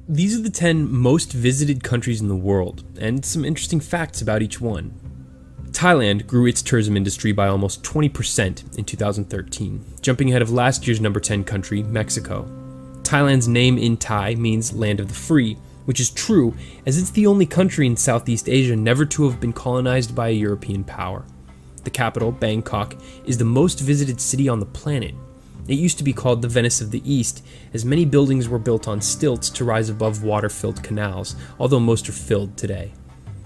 These are the 10 most visited countries in the world, and some interesting facts about each one. Thailand grew its tourism industry by almost 20% in 2013, jumping ahead of last year's number 10 country, Mexico. Thailand's name in Thai means land of the free, which is true as it's the only country in Southeast Asia never to have been colonized by a European power. The capital, Bangkok, is the most visited city on the planet. It used to be called the Venice of the East, as many buildings were built on stilts to rise above water-filled canals, although most are filled today.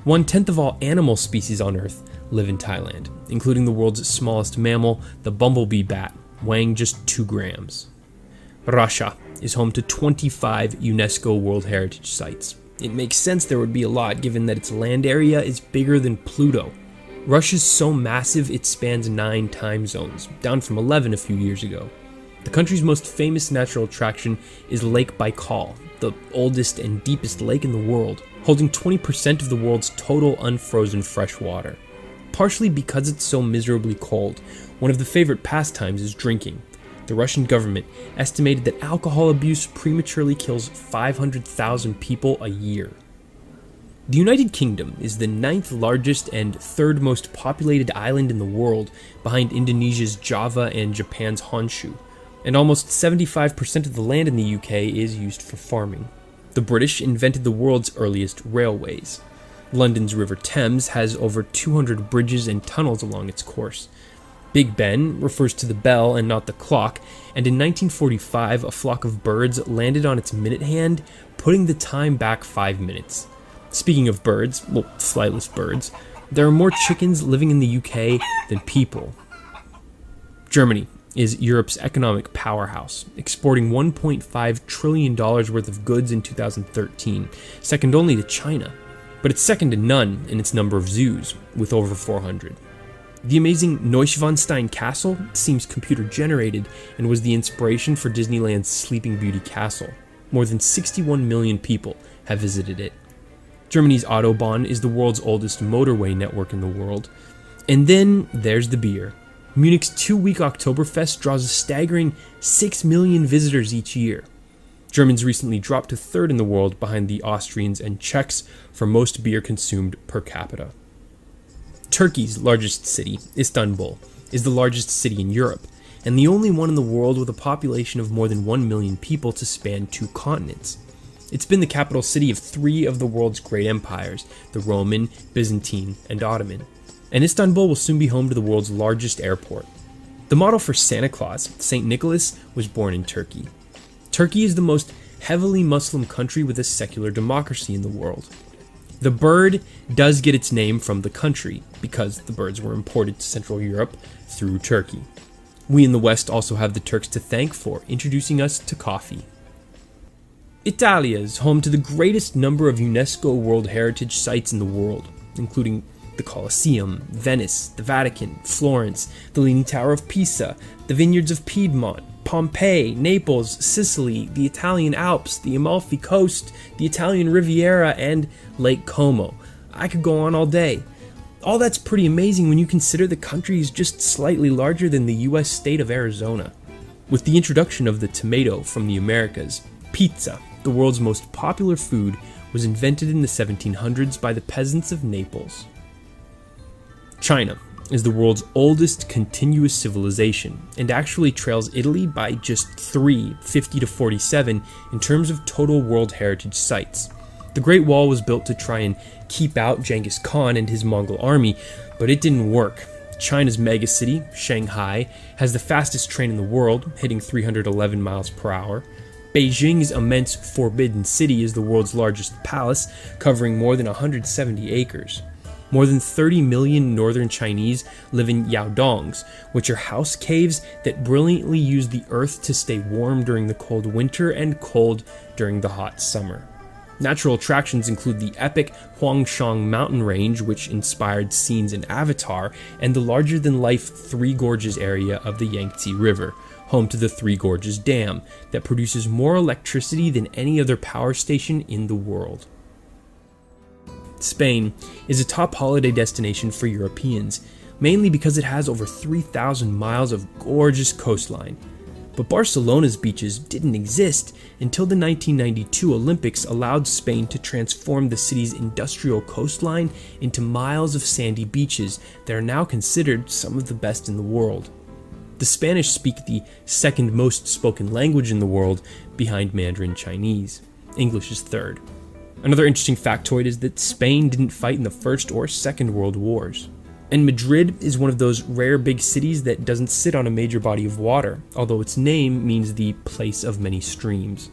1/10 of all animal species on Earth live in Thailand, including the world's smallest mammal, the bumblebee bat, weighing just 2 grams. Russia is home to 25 UNESCO World Heritage Sites. It makes sense there would be a lot given that its land area is bigger than Pluto. Russia's so massive it spans 9 time zones, down from 11 a few years ago. The country's most famous natural attraction is Lake Baikal, the oldest and deepest lake in the world, holding 20% of the world's total unfrozen fresh water. Partially because it's so miserably cold, one of the favorite pastimes is drinking. The Russian government estimated that alcohol abuse prematurely kills 500,000 people a year. The United Kingdom is the 9th largest and 3rd most populated island in the world, behind Indonesia's Java and Japan's Honshu, and almost 75% of the land in the UK is used for farming. The British invented the world's earliest railways. London's River Thames has over 200 bridges and tunnels along its course. Big Ben refers to the bell and not the clock, and in 1945 a flock of birds landed on its minute hand, putting the time back 5 minutes. Speaking of birds, well, flightless birds, there are more chickens living in the UK than people. Germany is Europe's economic powerhouse, exporting $1.5 trillion worth of goods in 2013, second only to China. But it's second to none in its number of zoos, with over 400. The amazing Neuschwanstein Castle seems computer-generated and was the inspiration for Disneyland's Sleeping Beauty Castle. More than 61 million people have visited it. Germany's Autobahn is the world's oldest motorway network in the world. And then there's the beer. Munich's 2-week Oktoberfest draws a staggering 6 million visitors each year. Germans recently dropped to 3rd in the world behind the Austrians and Czechs for most beer consumed per capita. Turkey's largest city, Istanbul, is the largest city in Europe, and the only one in the world with a population of more than 1 million people to span 2 continents. It's been the capital city of 3 of the world's great empires, the Roman, Byzantine, and Ottoman. And Istanbul will soon be home to the world's largest airport. The model for Santa Claus, St. Nicholas, was born in Turkey. Turkey is the most heavily Muslim country with a secular democracy in the world. The bird does get its name from the country, because the birds were imported to Central Europe through Turkey. We in the West also have the Turks to thank for introducing us to coffee. Italia is home to the greatest number of UNESCO World Heritage Sites in the world, including the Colosseum, Venice, the Vatican, Florence, the Leaning Tower of Pisa, the vineyards of Piedmont, Pompeii, Naples, Sicily, the Italian Alps, the Amalfi Coast, the Italian Riviera, and Lake Como. I could go on all day. All that's pretty amazing when you consider the country is just slightly larger than the US state of Arizona. With the introduction of the tomato from the Americas, pizza, the world's most popular food, was invented in the 1700s by the peasants of Naples. China is the world's oldest continuous civilization, and actually trails Italy by just 3, 50 to 47, in terms of total World Heritage Sites. The Great Wall was built to try and keep out Genghis Khan and his Mongol army, but it didn't work. China's megacity, Shanghai, has the fastest train in the world, hitting 311 miles per hour. Beijing's immense Forbidden City is the world's largest palace, covering more than 170 acres. More than 30 million northern Chinese live in yaodongs, which are house caves that brilliantly use the earth to stay warm during the cold winter and cold during the hot summer. Natural attractions include the epic Huangshan mountain range, which inspired scenes in Avatar, and the larger-than-life Three Gorges area of the Yangtze River, home to the Three Gorges Dam, that produces more electricity than any other power station in the world. Spain is a top holiday destination for Europeans, mainly because it has over 3,000 miles of gorgeous coastline. But Barcelona's beaches didn't exist until the 1992 Olympics allowed Spain to transform the city's industrial coastline into miles of sandy beaches that are now considered some of the best in the world. The Spanish speak the second most spoken language in the world, behind Mandarin Chinese. English is third. Another interesting factoid is that Spain didn't fight in the First or Second World Wars. And Madrid is one of those rare big cities that doesn't sit on a major body of water, although its name means the place of many streams.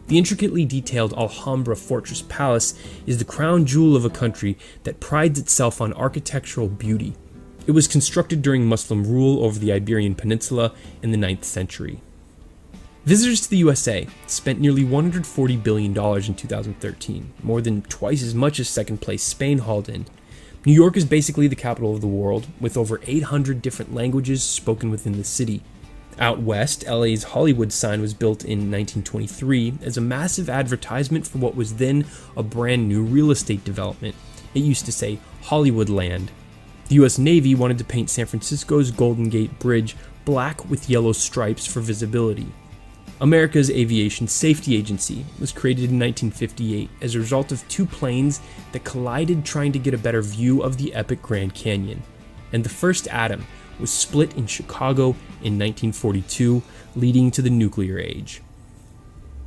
The intricately detailed Alhambra Fortress Palace is the crown jewel of a country that prides itself on architectural beauty. It was constructed during Muslim rule over the Iberian Peninsula in the 9th century. Visitors to the USA spent nearly $140 billion in 2013, more than twice as much as second place Spain hauled in. New York is basically the capital of the world, with over 800 different languages spoken within the city. Out west, LA's Hollywood sign was built in 1923 as a massive advertisement for what was then a brand new real estate development. It used to say Hollywood Land. The US Navy wanted to paint San Francisco's Golden Gate Bridge black with yellow stripes for visibility. America's Aviation Safety Agency was created in 1958 as a result of two planes that collided trying to get a better view of the epic Grand Canyon. And the first atom was split in Chicago in 1942, leading to the nuclear age.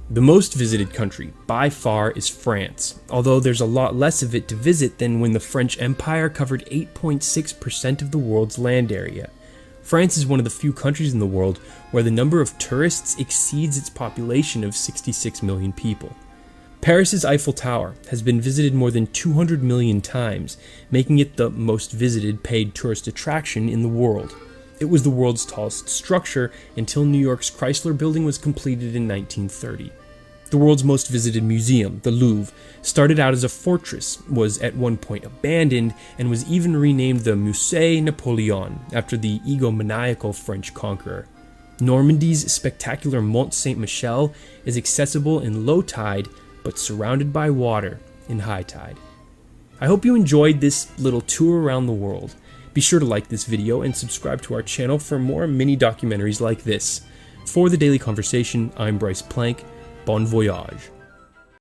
The most visited country, by far, is France, although there's a lot less of it to visit than when the French Empire covered 8.6% of the world's land area. France is one of the few countries in the world where the number of tourists exceeds its population of 66 million people. Paris's Eiffel Tower has been visited more than 200 million times, making it the most visited paid tourist attraction in the world. It was the world's tallest structure until New York's Chrysler Building was completed in 1930. The world's most visited museum, the Louvre, started out as a fortress, was at one point abandoned, and was even renamed the Musée Napoléon after the egomaniacal French conqueror. Normandy's spectacular Mont Saint-Michel is accessible in low tide, but surrounded by water in high tide. I hope you enjoyed this little tour around the world. Be sure to like this video and subscribe to our channel for more mini documentaries like this. For the Daily Conversation, I'm Bryce Plank. Bon voyage.